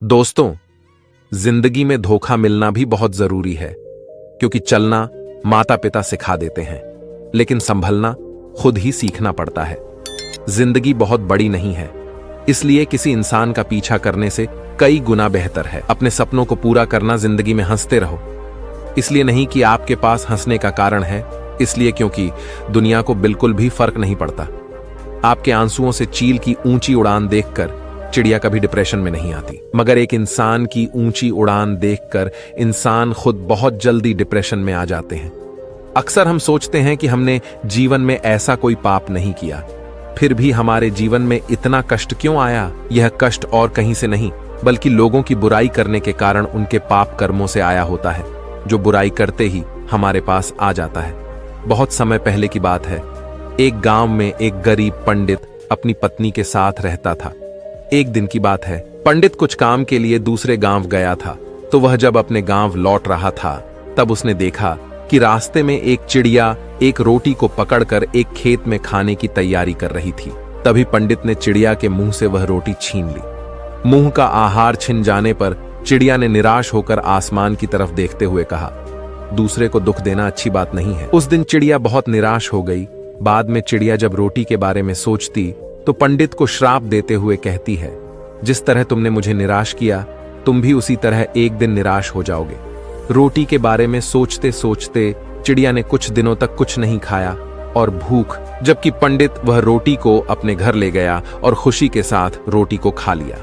दोस्तों, जिंदगी में धोखा मिलना भी बहुत जरूरी है, क्योंकि चलना माता पिता सिखा देते हैं, लेकिन संभलना खुद ही सीखना पड़ता है। जिंदगी बहुत बड़ी नहीं है, इसलिए किसी इंसान का पीछा करने से कई गुना बेहतर है अपने सपनों को पूरा करना। जिंदगी में हंसते रहो, इसलिए नहीं कि आपके पास हंसने का कारण है, इसलिए क्योंकि दुनिया को बिल्कुल भी फर्क नहीं पड़ता। आपके आंसुओं से चील की ऊंची उड़ान देखकर चिड़िया कभी डिप्रेशन में नहीं आती, मगर एक इंसान की ऊंची उड़ान देखकर इंसान खुद बहुत जल्दी डिप्रेशन में आ जाते हैं। अक्सर हम सोचते हैं कि हमने जीवन में ऐसा कोई पाप नहीं किया, फिर भी हमारे जीवन में इतना कष्ट क्यों आया। यह कष्ट और कहीं से नहीं, बल्कि लोगों की बुराई करने के कारण उनके पाप कर्मों से आया होता है, जो बुराई करते ही हमारे पास आ जाता है। बहुत समय पहले की बात है, एक गांव में एक गरीब पंडित अपनी पत्नी के साथ रहता था। एक दिन की बात है, पंडित कुछ काम के लिए दूसरे गांव गया था, तो वह जब अपने गांव लौट रहा था, तब उसने देखा कि रास्ते में एक चिड़िया एक रोटी को पकड़कर एक खेत में खाने की तैयारी कर रही थी। तभी पंडित ने चिड़िया के मुंह से वह रोटी छीन ली। मुंह का आहार छिन जाने पर चिड़िया ने निराश होकर आसमान की तरफ देखते हुए कहा, दूसरे को दुख देना अच्छी बात नहीं है। उस दिन चिड़िया बहुत निराश हो गई। बाद में चिड़िया जब रोटी के बारे में सोचती तो पंडित को श्राप देते हुए कहती है, जिस तरह तुमने मुझे निराश किया, तुम भी उसी तरह एक दिन निराश हो जाओगे। रोटी के बारे में सोचते सोचते चिड़िया ने कुछ दिनों तक कुछ नहीं खाया और भूख, जबकि पंडित वह रोटी को अपने घर ले गया और खुशी के साथ रोटी को खा लिया।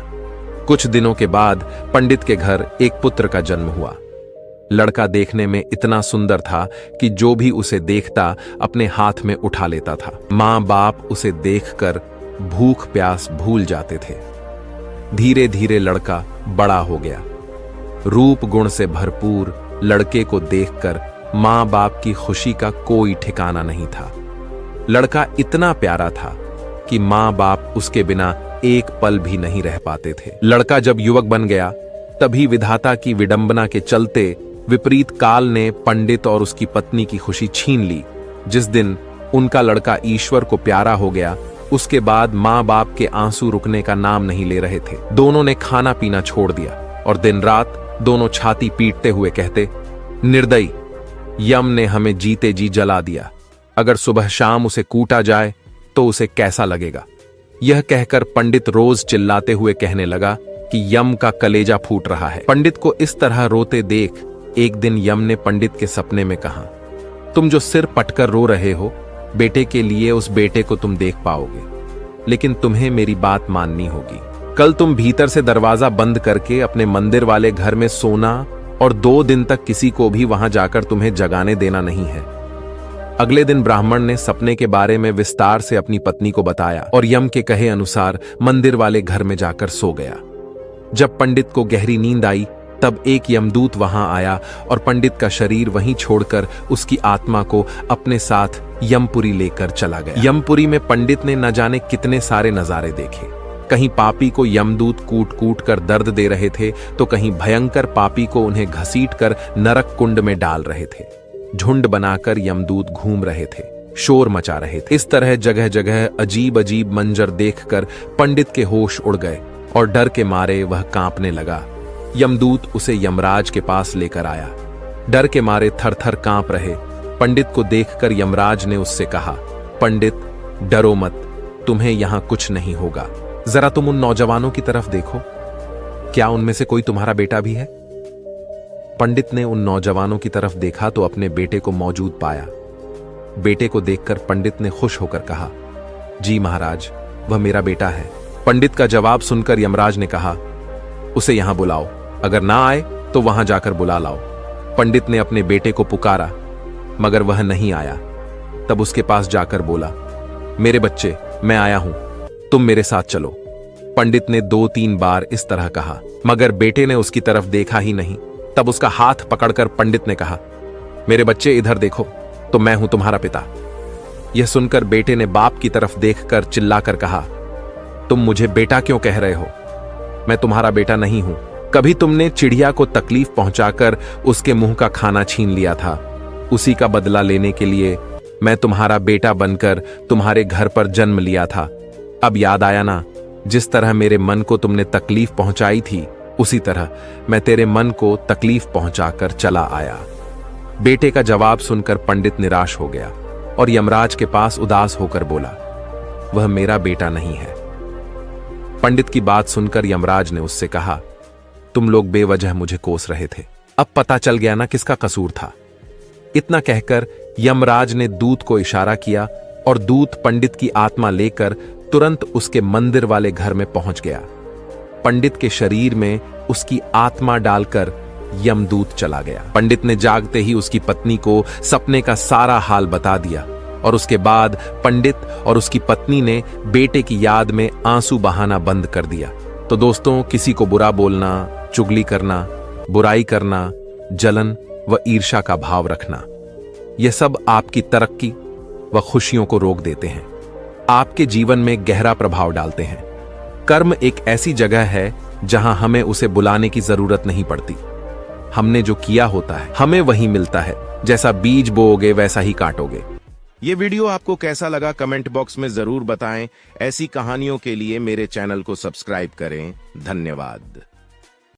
कुछ दिनों के बाद पंडित के घर एक पुत्र का जन्म हुआ। लड़का देखने में इतना सुंदर था कि जो भी उसे देखता अपने हाथ में उठा लेता था। मां बाप उसे देखकर भूख प्यास भूल जाते थे। धीरे धीरे लड़का बड़ा हो गया। रूप गुण से भरपूर लड़के को देखकर मां बाप की खुशी का कोई ठिकाना नहीं था। लड़का इतना प्यारा था कि मां बाप उसके बिना एक पल भी नहीं रह पाते थे। लड़का जब युवक बन गया, तभी विधाता की विडंबना के चलते विपरीत काल ने पंडित और उसकी पत्नी की खुशी छीन ली। जिस दिन उनका लड़का ईश्वर को प्यारा हो गया, उसके बाद मां बाप के आंसू रुकने का नाम नहीं ले रहे थे। दोनों ने खाना पीना छोड़ दिया और दिन रात दोनों छाती पीटते हुए कहते, निर्दयी, यम ने हमें जीते जी जला दिया। अगर सुबह शाम उसे कूटा जाए तो उसे कैसा लगेगा। यह कहकर पंडित रोज चिल्लाते हुए कहने लगा कि यम का कलेजा फूट रहा है। पंडित को इस तरह रोते देख एक दिन यम ने पंडित के सपने में कहा, तुम जो सिर पटकर रो रहे हो, बेटे के लिए उस बेटे को तुम देख पाओगे, लेकिन तुम्हें मेरी बात माननी होगी। कल तुम भीतर से दरवाजा बंद करके अपने मंदिर वाले घर में सोना और 2 दिन तक किसी को भी वहां जाकर तुम्हें जगाने देना नहीं है। अगले दिन ब्राह्मण ने सपने के बारे में विस्तार से अपनी पत्नी को बताया और यम के कहे अनुसार मंदिर वाले घर में जाकर सो गया। जब पंडित को गहरी नींद आई, तब एक यमदूत वहां आया और पंडित का शरीर वहीं छोड़कर उसकी आत्मा को अपने साथ यमपुरी लेकर चला गया। यमपुरी में पंडित ने न जाने कितने सारे नजारे देखे। कहीं पापी को यमदूत कूट कूट कर दर्द दे रहे थे, तो कहीं भयंकर पापी को उन्हें घसीट कर नरक कुंड में डाल रहे थे। झुंड बनाकर यमदूत घूम रहे थे, शोर मचा रहे थे। इस तरह जगह जगह अजीब अजीब मंजर देखकर पंडित के होश उड़ गए और डर के मारे वह कांपने लगा। यमदूत उसे यमराज के पास लेकर आया। डर के मारे थर थर कांप रहे पंडित को देखकर यमराज ने उससे कहा, पंडित डरो मत, तुम्हें यहां कुछ नहीं होगा। जरा तुम उन नौजवानों की तरफ देखो, क्या उनमें से कोई तुम्हारा बेटा भी है। पंडित ने उन नौजवानों की तरफ देखा तो अपने बेटे को मौजूद पाया। बेटे को देखकर पंडित ने खुश होकर कहा, जी महाराज, वह मेरा बेटा है। पंडित का जवाब सुनकर यमराज ने कहा, उसे यहां बुलाओ, अगर ना आए तो वहां जाकर बुला लाओ। पंडित ने अपने बेटे को पुकारा, मगर वह नहीं आया। तब उसके पास जाकर बोला, मेरे बच्चे, मैं आया हूं, तुम मेरे साथ चलो। पंडित ने 2-3 बार इस तरह कहा, मगर बेटे ने उसकी तरफ देखा ही नहीं। तब उसका हाथ पकड़कर पंडित ने कहा, मेरे बच्चे इधर देखो, तो मैं हूं तुम्हारा पिता। यह सुनकर बेटे ने बाप की तरफ देखकर चिल्लाकर कहा, तुम मुझे बेटा क्यों कह रहे हो, मैं तुम्हारा बेटा नहीं हूं। कभी तुमने चिड़िया को तकलीफ पहुंचाकर उसके मुंह का खाना छीन लिया था, उसी का बदला लेने के लिए मैं तुम्हारा बेटा बनकर तुम्हारे घर पर जन्म लिया था। अब याद आया ना, जिस तरह मेरे मन को तुमने तकलीफ पहुंचाई थी, उसी तरह मैं तेरे मन को तकलीफ पहुंचाकर चला आया। बेटे का जवाब सुनकर पंडित निराश हो गया और यमराज के पास उदास होकर बोला, वह मेरा बेटा नहीं है। पंडित की बात सुनकर यमराज ने उससे कहा, तुम लोग बेवजह मुझे कोस रहे थे, अब पता चल गया ना किसका कसूर था। इतना कहकर यमराज ने दूत को इशारा किया और दूत पंडित की आत्मा लेकर तुरंत उसके मंदिर वाले घर में पहुंच गया। पंडित के शरीर में उसकी आत्मा डालकर यमदूत चला गया। पंडित ने जागते ही उसकी पत्नी को सपने का सारा हाल बता दिया और उसके बाद पंडित और उसकी पत्नी ने बेटे की याद में आंसू बहाना बंद कर दिया। तो दोस्तों, किसी को बुरा बोलना, चुगली करना, बुराई करना, जलन व ईर्ष्या का भाव रखना, यह सब आपकी तरक्की व खुशियों को रोक देते हैं, आपके जीवन में गहरा प्रभाव डालते हैं। कर्म एक ऐसी जगह है जहां हमें उसे बुलाने की जरूरत नहीं पड़ती। हमने जो किया होता है हमें वही मिलता है। जैसा बीज बोओगे वैसा ही काटोगे। ये वीडियो आपको कैसा लगा कमेंट बॉक्स में जरूर बताएं। ऐसी कहानियों के लिए मेरे चैनल को सब्सक्राइब करें। धन्यवाद।